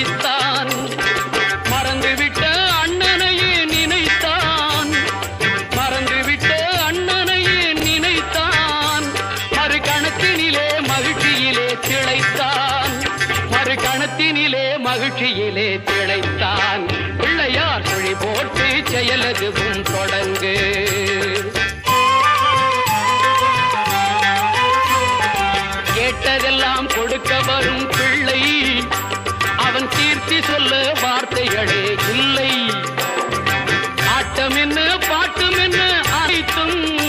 படித்தான். மறந்துவிட்ட அண்ணனையே நினைத்தான். மறந்துவிட்ட அண்ணனையே நினைத்தான். மறு கணத்தினிலே மகிழ்ச்சியிலே திளைத்தான். மறு கணத்தினிலே மகிழ்ச்சியிலே திளைத்தான். பிள்ளையார் சுழி போட்டு செயலதுவும் தொடங்கு. கேட்டதெல்லாம் கொடுக்க வரும் பிள்ளை. அவன் கீர்த்தி சொல்ல வார்த்தைகளே இல்லை. ஆட்டம் என்ன பாட்டும் என்ன அனைத்தும்